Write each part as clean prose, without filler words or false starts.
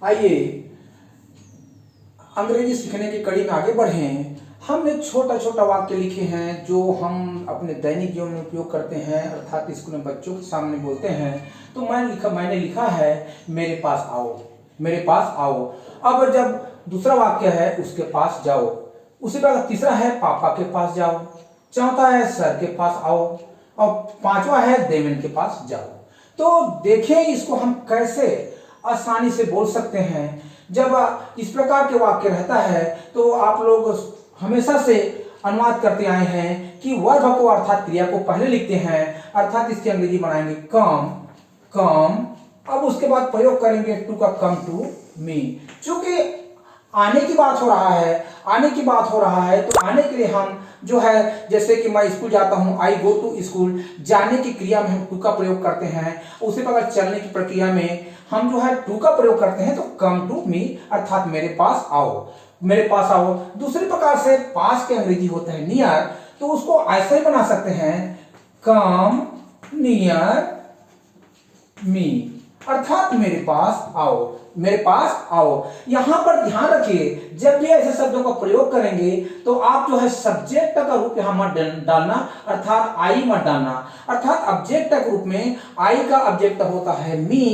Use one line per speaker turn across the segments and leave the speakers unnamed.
आइए अंग्रेजी सीखने की कड़ी में आगे बढ़ें। हमने छोटा छोटा वाक्य लिखे हैं जो हम अपने दैनिक जीवन में उपयोग करते हैं, अर्थात स्कूल में बच्चों के सामने बोलते हैं। तो मैंने लिखा है मेरे पास आओ, मेरे पास आओ। अब जब दूसरा वाक्य है उसके पास जाओ, उसी प्रकार तीसरा है पापा के पास जाओ, चौथा है सर के पास आओ, और पांचवा है देवेन के पास जाओ। तो देखें इसको हम कैसे आसानी से बोल सकते हैं। जब इस प्रकार के वाक्य रहता है तो आप लोग हमेशा से अनुवाद करते आए हैं कि वर्ब को अर्थात क्रिया को पहले लिखते हैं, अर्थात इसकी अंग्रेजी बनाएंगे कम कम। अब उसके बाद प्रयोग करेंगे टू का कम टू मी। चूंकि आने की बात हो रहा है, आने की बात हो रहा है, तो आने के लिए हम जो है, जैसे कि मैं स्कूल जाता हूं, आई गो टू स्कूल, जाने की क्रिया में हम टू का प्रयोग करते हैं। उसी प्रकार चलने की प्रक्रिया में हम जो है टू का प्रयोग करते हैं, तो कम टू मी अर्थात मेरे पास आओ, मेरे पास आओ। दूसरी प्रकार से पास के अंग्रेजी होता है नियर, तो उसको ऐसे ही बना सकते हैं कम नियर मी अर्थात मेरे पास आओ, मेरे पास आओ। यहां पर ध्यान रखिए, जब भी ऐसे शब्दों का प्रयोग करेंगे तो आप जो है सब्जेक्ट का रूप यहां मत डालना, अर्थात आई मत डालना। अर्थात ऑब्जेक्ट के रूप में आई का ऑब्जेक्ट होता है मी,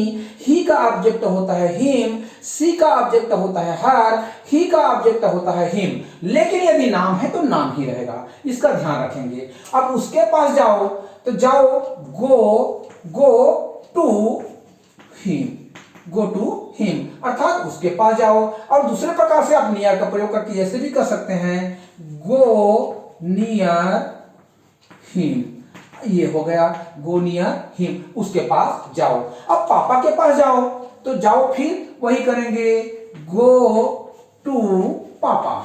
ही का ऑब्जेक्ट होता है हिम, सी का ऑब्जेक्ट होता है हर, ही का ऑब्जेक्ट होता है हिम। लेकिन यदि नाम है तो नाम ही रहेगा, इसका ध्यान रखेंगे। अब उसके पास जाओ तो जाओ go to him, go to him अर्थात उसके पास जाओ। और दूसरे प्रकार से आप नियर का प्रयोग करके ऐसे भी कर सकते हैं गो नियर हिम, ये हो गया गो नियर हिम, उसके पास जाओ। अब पापा के पास जाओ तो जाओ फिर वही करेंगे गो टू पापा,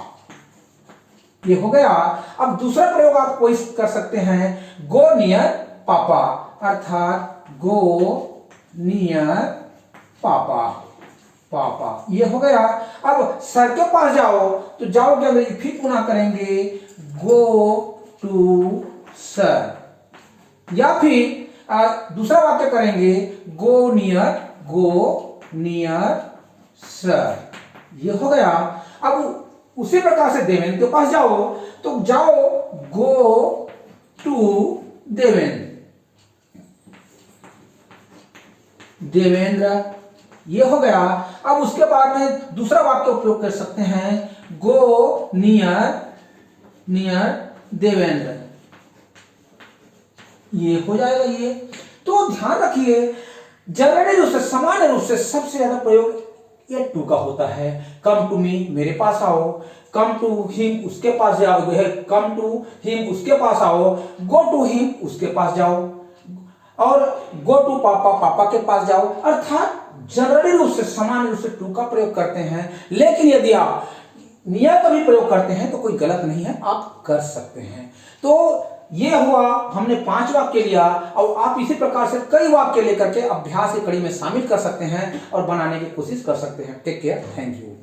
ये हो गया। अब दूसरा प्रयोग आप कोई कर सकते हैं गो नियर पापा अर्थात गो नियर पापा, पापा, ये हो गया। अब सर के पास जाओ तो जाओ क्या फिर पुनः करेंगे गो टू सर, या फिर दूसरा वाक्य करेंगे गो नियर सर, ये हो गया। अब उसी प्रकार से देवेंद्र के पास जाओ तो जाओ गो टू देवेंद्र, देवेंद्र, ये हो गया। अब उसके बाद में दूसरा वाक्य उपयोग कर सकते हैं गो नियर देवेंद्र, ये हो जाएगा ये। तो ध्यान रखिए जनरली रूप से, सामान्य रूप से सबसे ज्यादा प्रयोग ये टू का होता है। कम टू मी मेरे पास आओ, कम टू हिम उसके पास जाओ, कम टू हिम उसके पास आओ, गो टू हिम उसके पास जाओ, और गो टू पापा पापा के पास जाओ। अर्थात जनरली रूप से सामान्य रूप से टू का प्रयोग करते हैं, लेकिन यदि आप नियर का भी प्रयोग करते हैं तो कोई गलत नहीं है, आप कर सकते हैं। तो ये हुआ, हमने 5 वाक्य लिया, और आप इसी प्रकार से कई वाक्य लेकर के अभ्यास की कड़ी में शामिल कर सकते हैं और बनाने की कोशिश कर सकते हैं। Take care, thank you.